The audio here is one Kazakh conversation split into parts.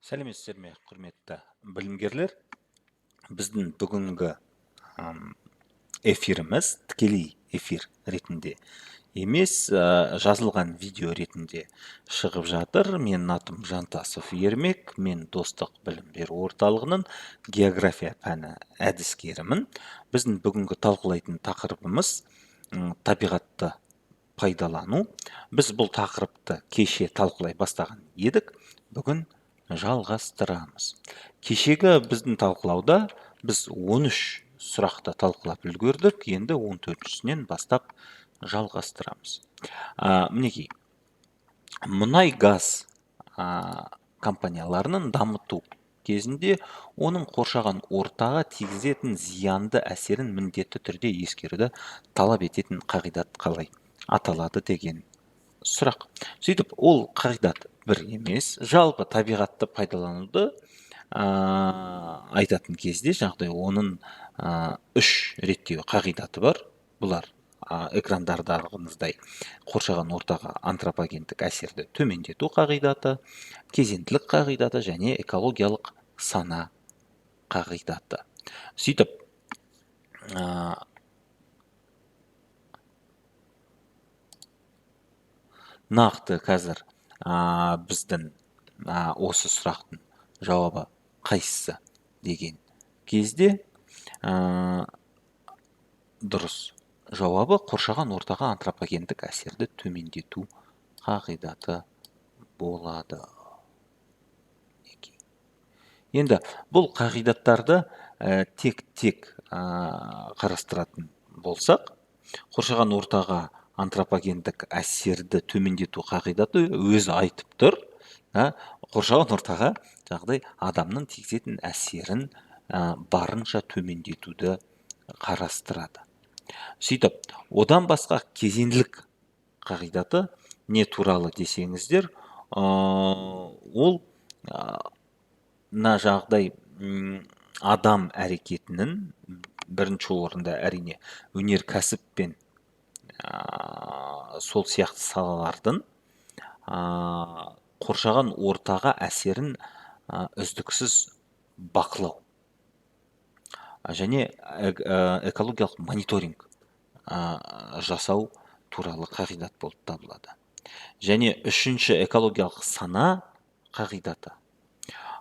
Сәлеметсіздер ме, құрметті білімгерлер. Біздің бүгінгі эфиріміз тікелей эфир ретінде емес, жазылған видео ретінде шығып жатыр. Менің атым Жантасов Ермек, мен Достық білім беру орталығының география пәні әдіскерімін. Біздің бүгінгі талқылайтын тақырыбымыз табиғатты пайдалану. Біз бұл тақырыпты кеше талқылай бастаған едік, бүгін жалғастырамыз. Кешегі біздің талқылауда біз 13 сұрақты талқылап үлгердік, енді 14-сінен бастап жалғастырамыз. Мінекей, мұнай газ компанияларының дамыту кезінде оның қоршаған ортаға тигізетін зиянды әсерін міндетті түрде ескеруді талап ететін қағидат қалай аталады деген сұрақ. Сөйтіп, ол қағидат бір емес, жалпы табиғатты пайдалануды айтатын кезде жағдай оның 3 реттеу қағидаты бар. Бұлар экрандардағыныздай қоршаған ортаға антропогендік әсерді төмендету қағидаты, кезеңділік қағидаты және экологиялық сана қағидаты. Сөйтіп, нақты қазір біздің осы сұрақтың жауабы қайсысы деген кезде дұрыс жауабы қоршаған ортаға антропогендік әсерді төмендету қағидаты болады. Енді бұл қағидаттарды тек қарастыратын болсақ, қоршаған ортаға антропогендік әсерді төмендету қағидаты өзі айтып тұр, қоршаған ортаға жағдай адамның тигізетін әсерін барынша төмендетуді қарастырады. Сөйтіп, одан басқа кезеңділік қағидаты не туралы десеңіздер, ол жағдай адам әрекетінің бірінші орында әрине өнеркәсіп пен сол сияқты салалардың қоршаған ортаға әсерін үздіксіз бақылау және экологиялық мониторинг жасау туралы қағидат болып табылады. Және үшінші экологиялық сана қағидаты.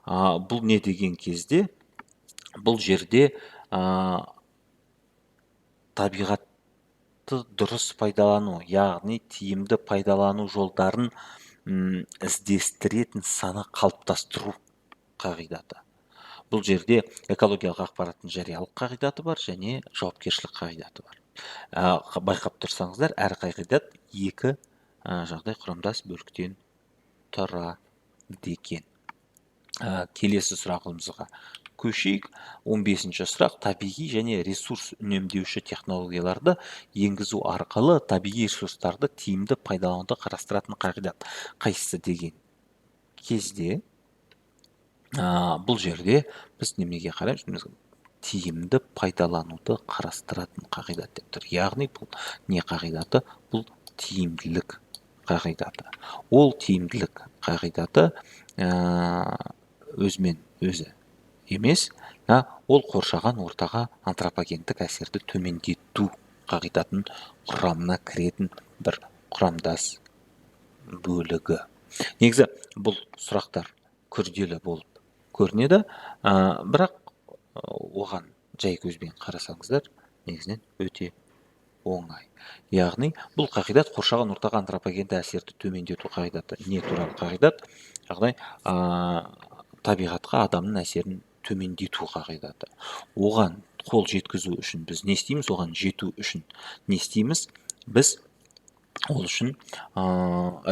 Бұл не деген кезде, бұл жерде табиғатты дұрыс пайдалану, яғни тиімді пайдалану жолдарын іздестіретін сана қалыптастыру қағидаты. Бұл жерде экологиялық ақпараттың жариялық қағидаты бар және жауапкершілік қағидаты бар. Байқап тұрсаңыздар, әр қағидат 2 жағдай құрамдас бөліктен тұрады екен. Келесі сұрағымызға көшейік. 15-ші сұрақ: табиғи және ресурс үнемдеуші технологияларды енгізу арқылы табиғи ресурстарды тиімді пайдалануды қарастыратын қағидат қайсысы деген кезде, бұл жерде біз немеге қараймыз? Тиімді пайдалануды қарастыратын қағидат деп тұр. Яғни бұл не қағидаты? Бұл тиімділік қағидаты. Ол тиімділік қағидаты өзімен өзі емес, ол қоршаған ортаға антропогендік әсерді төмендету қағидатын құрамына кіретін бір құрамдас бөлігі. Негізі бұл сұрақтар күрделі болып көрінеді, бірақ оған жай көзбен қарасаңыздар, негізінен өте оңай. Яғни, бұл қағидат қоршаған ортаға антропогенді әсерді төмендету қағидаты. Не туралы қағидат? Яғни, табиғатқа адамның әсерін төмендету қағидаты. Оған қол жеткізу үшін біз не істейміз? Оған жету үшін не істейміз? Біз ол үшін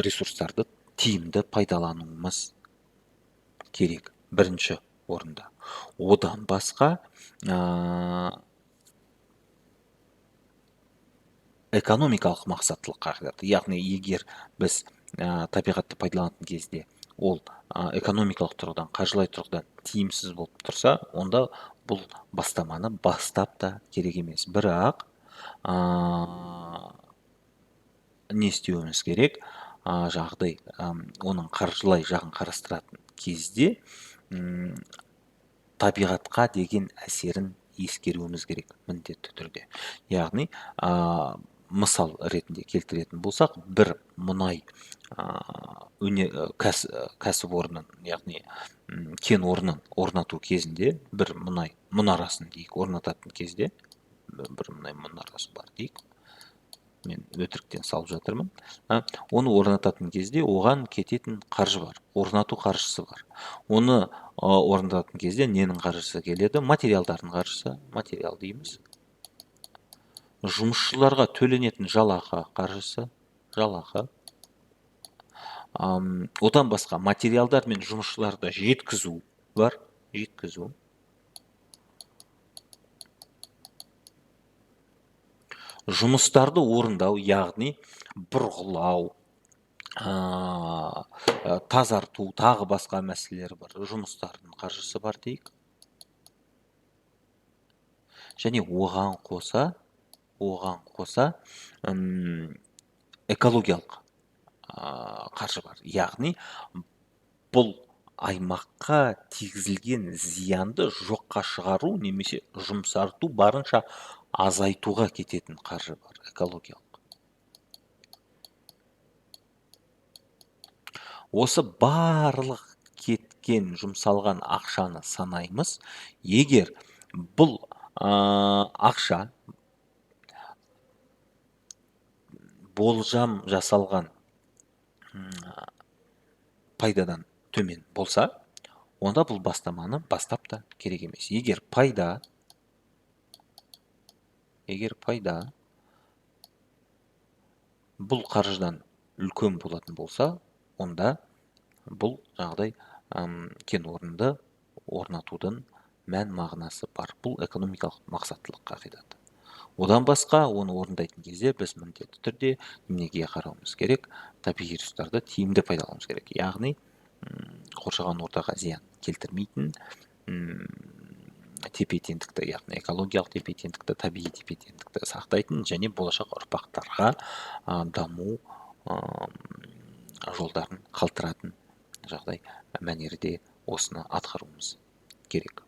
ресурстарды тиімді пайдалануымыз керек. Бірінші орында. Одан басқа экономикалық мақсаттылық қағидаты. Яғни, егер біз табиғатты пайдаланатын кезде ол экономикалық тұрғыдан, қаржылай тұрғыдан тиімсіз болып тұрса, онда бұл бастаманы бастап та керек емес. Бірақ не істеуіміз керек? Жағдай оның қаржылай жағын қарастыратын кезде табиғатқа деген әсерін ескеруіміз керек міндетті түрде. Яғни мысал ретінде келтіретін болсақ, бір мұнай кәсіпорнын, яғни кен орнын орнату кезінде, бір мұнай мұнарасын дейік орнататын кезде, бір мұнай мұнарасы бар дейік, мен өтіріктен салып жатырмын. Оны орнататын кезде оған кететін қаржы бар, орнату қаржысы бар. Оны орнататын кезде ненің қаржысы келеді? Материалдардың қаржысы, материал дейміз. Жұмысшыларға төленетін жалақы қаржысы, жалақы. Одан басқа материалдар мен жұмысшыларды жеткізу бар, жеткізу. Жұмыстарды орындау, яғни бұрғылау, тазарту, тағы басқа мәселелер бар. Жұмыстардың қаржысы бар дейік. Және оған қоса экологиялық қаржы бар. Яғни бұл аймаққа тигізілген зиянды жоққа шығару немесе жұмсарту барынша азайтуға кететін қаржы бар, экологиялық. Осы барлық кеткен жұмсалған ақшаны санаймыз. Егер бұл ақша болжам жасалған пайдадан төмен болса, онда бұл бастаманы бастап та керек емес. Егер пайда бұл қаржыдан үлкен болатын болса, онда бұл жағдай кен орнында орнатудың мән мағынасы бар. Бұл экономикалық мақсаттылық қағидаты. Одан басқа, оны орындайтын кезде біз міндетті түрде неге қарауымыз керек? Табиғи ресурстарды тиімді пайдалануымыз керек. Яғни қоршаған ортаға зиян келтірмейтін, тепе-теңдікті, яғни экологиялық тепе-теңдікті, табиғи тепе-теңдікті сақтайтын және болашақ ұрпақтарға даму жолдарын қалтыратын жағдай мәнерде осыны атқаруымыз керек.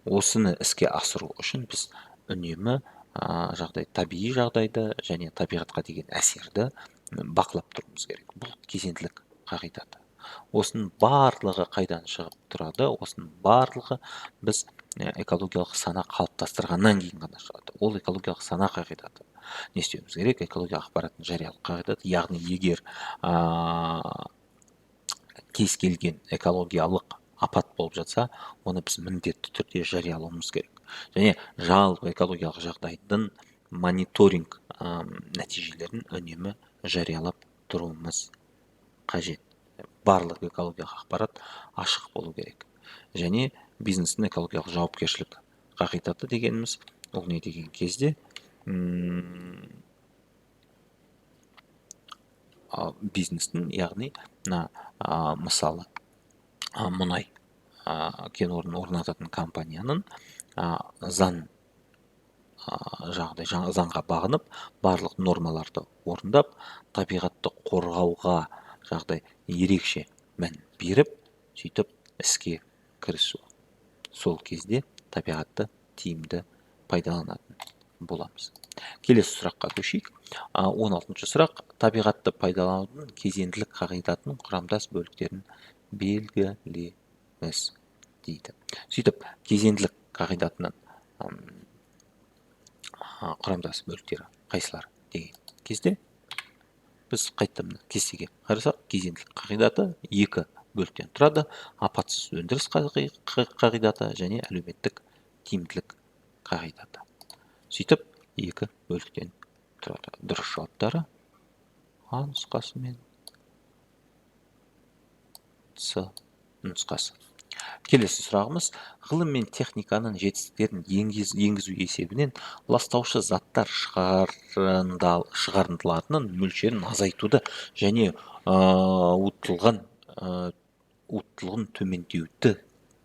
Осыны іске асыру үшін біз үнемі табиғи жағдайды және табиғатқа деген әсерді бақылап тұруымыз керек. Бұл кезеңділік қағидаты. Осының барлығы қайдан шығып тұрады? Осының барлығы біз экологиялық сана қалыптастырғаннан кейін ғана шығады. Ол экологиялық сана қағидаты. Не істеуіміз керек? Экологиялық ақпараттың жариялық қағидаты. Яғни егер кез келген экологиялық апат болып жатса, оны біз міндетті түрде жариялауымыз керек. Және жалпы экологиялық жағдайдың мониторинг нәтижелерін үнемі жариялап тұруымыз қажет. Барлық экологиялық ақпарат ашық болу керек. Және бизнестің экологиялық жауапкершілік қағидаты дегеніміз, ол не деген кезде бизнестің, яғни мысалы мұнай кен орнын орнататын компанияның заңға бағынып, барлық нормаларды орындап, табиғатты қорғауға ерекше мән беріп, сөйтіп іске кірісу. Сол кезде табиғатты тиімді пайдаланатын боламыз. Келесі сұраққа көшейік. 16-шы сұрақ: табиғатты пайдаланудың кезеңділік қағидатының құрамдас бөліктерін белгілеңіз дейді. Сөйтіп, кезеңділік қағидатының құрамдас бөліктері қайсылар деген кезде біз қайтадан кестеге қарасақ, кезеңділік қағидаты екі бөліктен тұрады: апатсыз өндіріс қағидаты және әлеуметтік тиімділік қағидаты. Сөйтіп, екі бөліктен тұрады. Дұрыс жауаптары А нұсқасы мен С нұсқасы. Келесі сұрағымыз: ғылым мен техниканың жетістіктерін енгізу есебінен ластаушы заттар шығарындыларының мөлшерін азайтуды және уыттылығын төмендеуді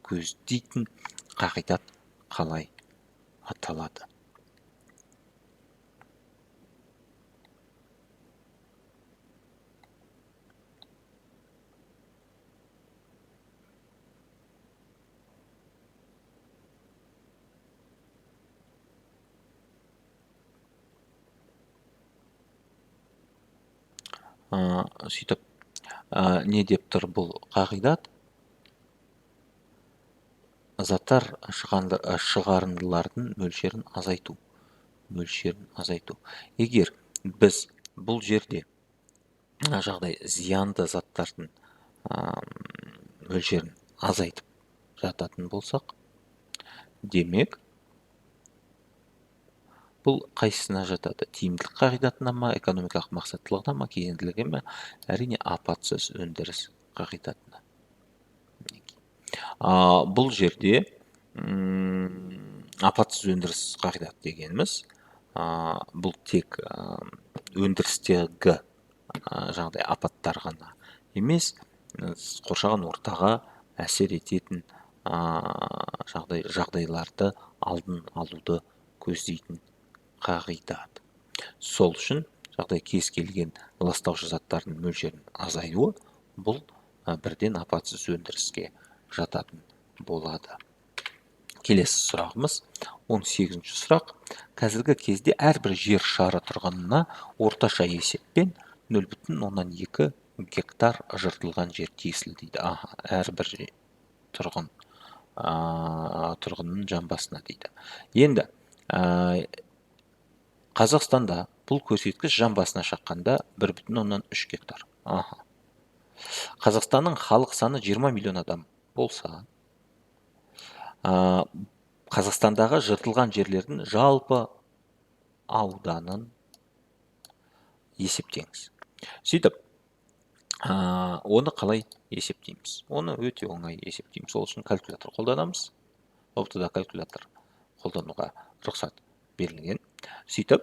көздейтін қағидат қалай аталады? сөйтіп не деп тұр бұл қағидат? Заттар шығарындылардың мөлшерін азайту. Егер біз бұл жерде жағдай зиянды заттардың мөлшерін азайтып жататын болсақ, демек бұл қайсысына жатады? Тиімділік қағидатына ма, экономикалық мақсаттылығына ма, кейінділігі ме? Әрине апатсыз өндіріс қағидатына. Бұл жерде апатсыз өндіріс қағидат дегеніміз, бұл тек өндірістегі жағдай апаттар ғана емес, қоршаған ортаға әсер ететін жағдайларды алдын алуды көздейтін қағидат. Сол үшін жағдай кез келген ластаушы заттардың мөлшерінің азаюы бұл бірден апатсыз өндіріске жататын болады. Келесі сұрағымыз 18-ші сұрақ. Қазіргі кезде әрбір жер шары тұрғынына орташа есеппен 0,2 гектар жыртылған жер тиесілі дейді. Әрбір тұрғынның жан басына дейді. Енді Қазақстанда бұл көрсеткіш жан басына шаққанда 1,3 гектар. Қазақстанның халық саны 20 миллион адам болса, Қазақстандағы жыртылған жерлердің жалпы ауданын есептеңіз. Сөйтіп, оны қалай есептейміз? Оны өте оңай есептейміз. Сол үшін калькулятор қолданамыз. Ортада калькулятор қолдануға рұқсат берілген. Сөйтіп,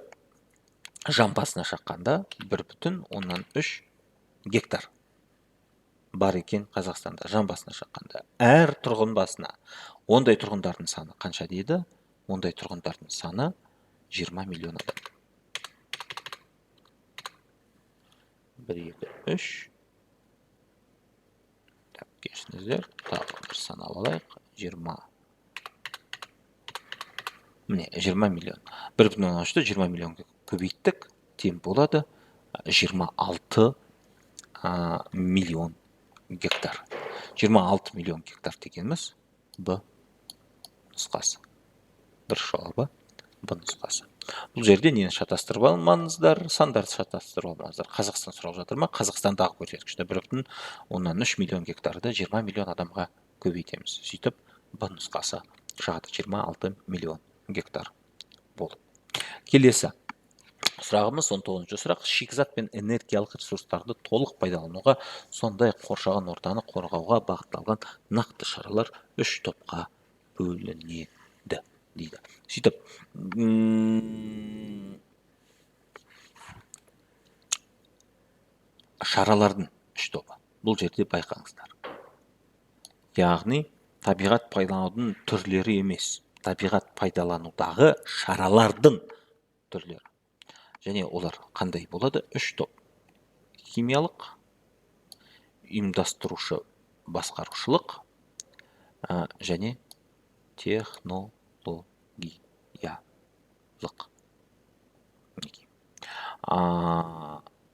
жан басына шаққанда 1,3 гектар бар екен Қазақстанда, жан басына шаққанда. Әр тұрғын басына. Ондай тұрғындардың саны қанша дейді? Ондай тұрғындардың саны 20 миллион адам. 1, 2, 3. Кешіңіздер, тағы бір санап алайық. 20. Міне, 20 миллион. 1,3-ті 20 миллионға көбейттік. Тең болады 26 миллион гектар. 26 миллион гектар дегеніміз Б нұсқасы. Бір жауабы Б нұсқасы. Бұл жерде нені шатастырып алмаңыздар, сандарды шатастырып алмаңыздар. Қазақстан сұрап жатыр ма? Қазақстандағы көрсеткішті 1,3 миллион гектарды 20 миллион адамға көбейтеміз. Сөйтіп, Б нұсқасы шығады 26 миллион гектар болып. Келесі сұрағымыз 19-ші сұрақ. Шикізат пен энергиялық ресурстарды толық пайдалануға, сондай қоршаған ортаны қорғауға бағытталған нақты шаралар 3 топқа бөлінеді дейді. Сөйтіп, шаралардың 3 тобы. Бұл жерде байқаңыздар. Яғни, табиғат пайдаланудың түрлері емес, табиғат пайдаланудағы шаралардың түрлері. Және олар қандай болады? 3 топ. Химиялық, ұйымдастырушы басқарушылық және технологиялық.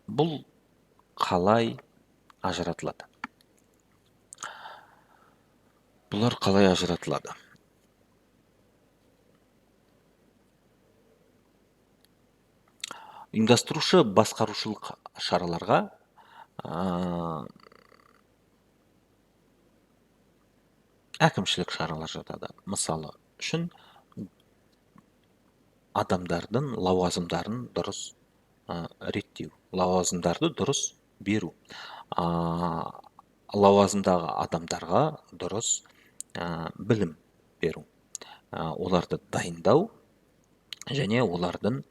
Бұл қалай ажыратылады? Бұлар қалай ажыратылады? Ұйымдастырушы басқарушылық шараларға әкімшілік шаралар жатады. Мысалы үшін адамдардың лауазымдарын дұрыс реттеу, лауазымдарды дұрыс беру, лауазымдағы адамдарға дұрыс білім беру, оларды дайындау және олардың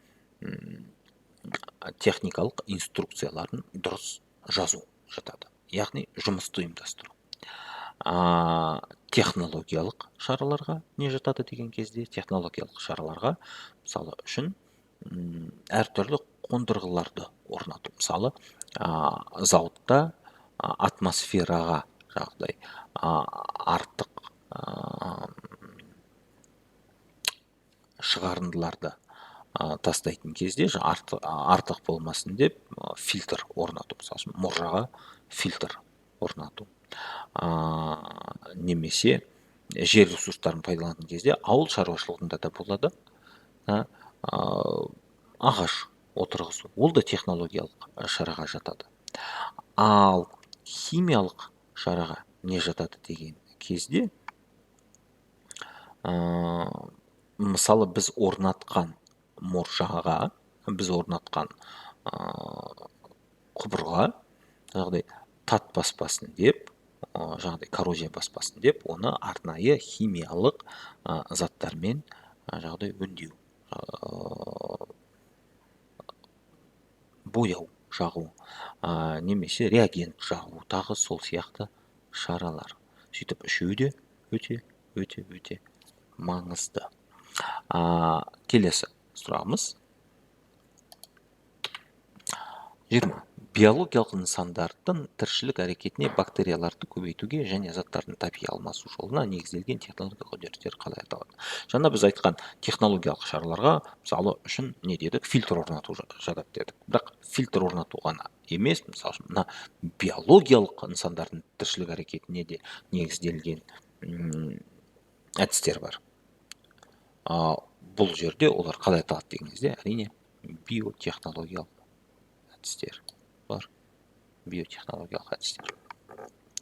техникалық инструкцияларын дұрыс жазу жатады. Яғни жұмысты ұйымдастыру. Технологиялық шараларға не жатады деген кезде? Технологиялық шараларға мысалы үшін әртүрлі қондырғыларды орнату. Мысалы, зауытта атмосфераға жағдай артық шығарындыларды тастайтын кезде артық болмасын деп фильтр орнату, мысалы үшін мұржаға фильтр орнату, немесе жер ресурстарын пайдаланатын кезде ауыл шаруашылығында да болады, ағаш отырғызу, ол да технологиялық шараға жатады. Ал химиялық шараға не жатады деген кезде, мысалы біз орнатқан мұржаға, біз орнатқан құбырға жаңағыдай тат баспасын деп, жаңағыдай коррозия баспасын деп, оны арнайы химиялық заттармен жаңағыдай өңдеу, бояу жағу, немесе реагент жағу, тағы сол сияқты шаралар. Сөйтіп үшеуі де өте маңызды. Келесі сұрағымыз 20. Биологиялық нысандардың тіршілік әрекетіне бактерияларды көбейтуге және заттардың табиғи алмасу жолына негізделген технологиялық үдерістер қалай аталады? Жаңа біз айтқан технологиялық шараларға мысалы үшін не дедік? Фильтр орнату жатады дедік. Бірақ фильтр орнату ғана емес, мысалы үшін мына биологиялық нысандардың тіршілік әрекетіне де негізделген әдістер бар. Бұл жерде олар қалай аталады деген кезде, әрине биотехнологиялық әдістер бар. Биотехнологиялық әдістер.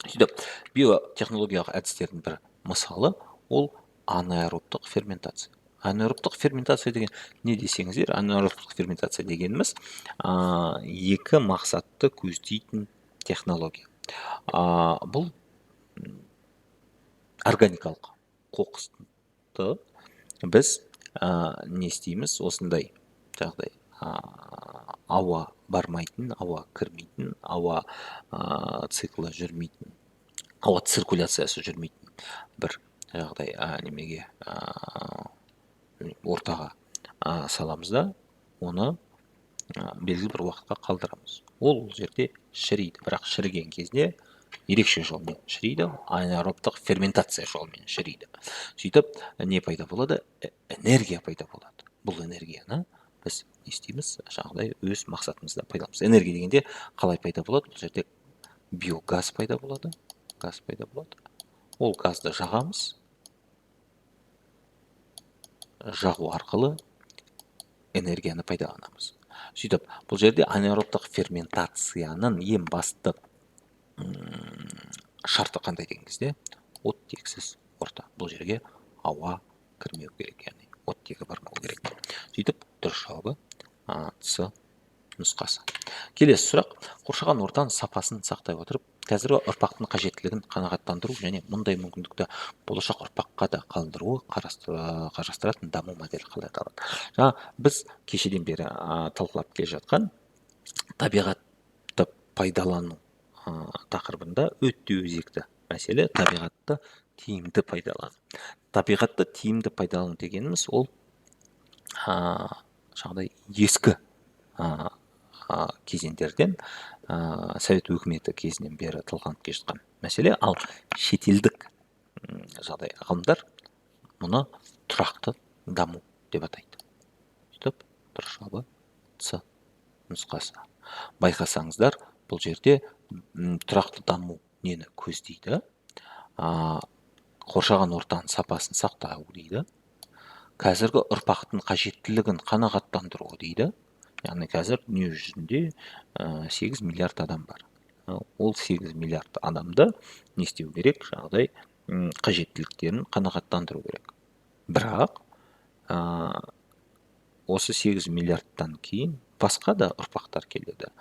Сөйтіп, биотехнологиялық әдістердің бір мысалы ол анаэробтық ферментация. Анаэробтық ферментация деген не десеңіздер, анаэробтық ферментация дегеніміз екі мақсатты көздейтін технология. Бұл органикалық қоқысты біз не істейміз? Осындай жағдай, ауа бармайтын, ауа кірмейтін, ауа циклы жүрмейтін, ауа циркуляциясы жүрмейтін бір жағдай немеге ортаға саламыз да, оны белгілі бір уақытқа қалдырамыз. Ол жерде шірейді, бірақ шіріген кезде ерекше жолмен шірейді, анаэробтық ферментация жолмен шірейді. Сөйтіп, не пайда болады? Энергия пайда болады. Бұл энергияны біз не істейміз? Жаңағыдай өз мақсатымызда пайдаланамыз. Энергия дегенде қалай пайда болады? Бұл жерде биогаз пайда болады. Газ пайда болады. Ол газды жағамыз. Жағу арқылы энергияны пайдаланамыз. Сөйтіп, бұл жерде анаэробтық ферментацияның ең басты шарты қандай деген кезде, оттексіз орта. Бұл жерге ауа кірмеу керек, яғни оттегі бармау керек. Сөйтіп, дұрыс жауабы С нұсқасы. Келесі сұрақ: қоршаған ортаның сапасын сақтай отырып, қазіргі ұрпақтың қажеттілігін қанағаттандыру және мұндай мүмкіндікті болашақ ұрпаққа да қалдыруы қарастыратын даму моделі қалай аталады? Жаңа біз кешеден бері талқылап келе жатқан табиғатты пайдалану тақырыбында өте өзекті мәселе табиғатты тиімді пайдалану. Табиғатты тиімді пайдалану дегеніміз ол жаңағыдай ескі кезеңдерден, Совет өкіметі кезінен бері талқыланып келе жатқан мәселе. Ал шетелдік жағдай ғалымдар мұны тұрақты даму деп атайды. Сөйтіп, дұрыс жауабы С нұсқасы. Байқасаңыздар, бұл жерде тұрақты даму нені көздейді? Қоршаған ортаның сапасын сақтау дейді. Қазіргі ұрпақтың қажеттілігін қанағаттандыру дейді. Яғни қазір дүние жүзінде 8 миллиард адам бар. Ол 8 миллиард адамды не істеу керек? Жаңағыдай қажеттіліктерін қанағаттандыру керек. Бірақ осы 8 миллиардтан кейін басқа да ұрпақтар келеді.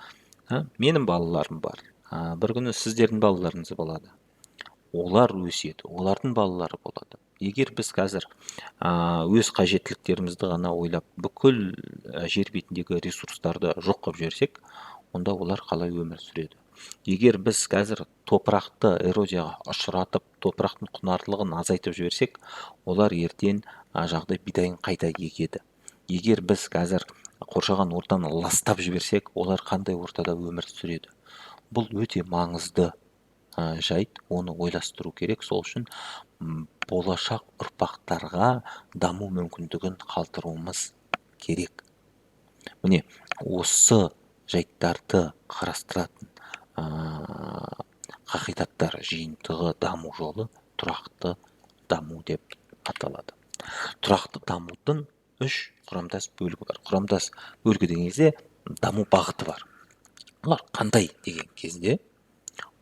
Менің балаларым бар. Бір күні сіздердің балаларыңыз болады. Олар өседі, олардың балалары болады. Егер біз қазір өз қажеттіліктерімізді ғана ойлап, бүкіл жер бетіндегі ресурстарды жоқ қылып жіберсек, онда олар қалай өмір сүреді? Егер біз қазір топырақты эрозияға ұшыратып, топырақтың құнарлылығын азайтып жіберсек, олар ертең жағдай бидайын қайта егеді. Егер біз қазір қоршаған ортаны ластап жіберсек, олар қандай ортада өмір сүреді? Бұл өте маңызды жайт, оны ойластыру керек. Сол үшін болашақ ұрпақтарға даму мүмкіндігін қалдыруымыз керек. Міне осы жайттарды қарастыратын қағидаттар жиынтығы даму жолы тұрақты даму деп аталады. Тұрақты дамудың үш құрамдас бөлігі бар. Құрамдас бөлігі деген кезде даму бағыты бар. Олар қандай деген кезде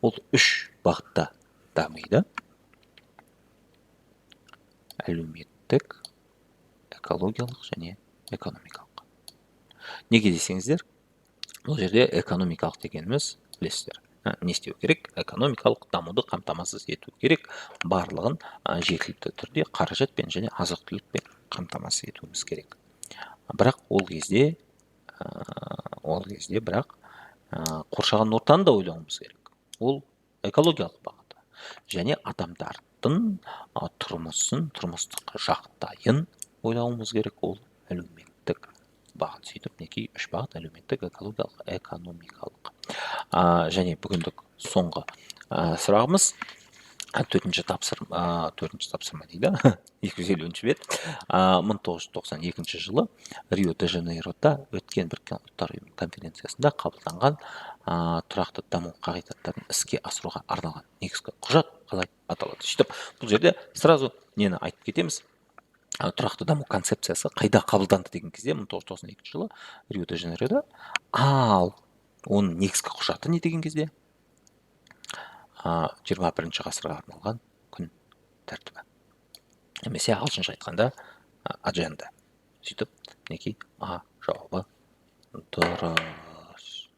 ол үш бағытта дамиды: әлеуметтік, экологиялық және экономикалық. Неге десеңіздер, бұл жерде экономикалық дегеніміз білесіздер, не істеу керек? Экономикалық дамуды қамтамасыз ету керек. Барлығын жеткілікті түрде қаражатпен және азық-түлікпен қамтамасыз етуіміз керек. Бірақ ол кезде қоршаған ортаны да ойлауымыз керек. Ол экологиялық бағыты. Және адамдардың тұрмыстық жағдайын ойлауымыз керек. Ол әлеуметтік бағыт. Сөйтіп, мінекей үш бағыт: әлеуметтік, экологиялық, экономикалық. Және бүгіндік соңғы сұрағымыз, төртінші тапсырма дейді, 250-ші бет. 1992 жылы Рио-де-Жанейрода өткен Біріккен ұлттар ұйымының конференциясында қабылданған тұрақты даму қағидаттарын іске асыруға арналған негізгі құжат қалай аталады? Сөйтіп, бұл жерде сразу нені айтып кетеміз. Тұрақты даму концепциясы қайда қабылданды деген кезде 1992 жылы Рио-де-Жанейрода. Ал оның негізгі құжаты не деген кезде? 21 ғасырға арналған күн тәртібі. Немесе ағылшынша айтқанда адженда. Сөйтіп, мінекей жауабы дұрыс.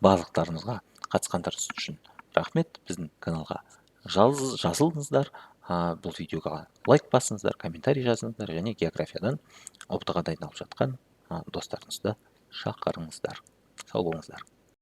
Барлықтарыңызға қатысқандарыңыз үшін рахмет. Біздің каналға жазылыңыздар. Бұл видеоға лайк басыңыздар, комментарий жазыңыздар және географиядан ұбт-ға дайындалып жатқан достарыңызды шақырыңыздар. Сау болыңыздар.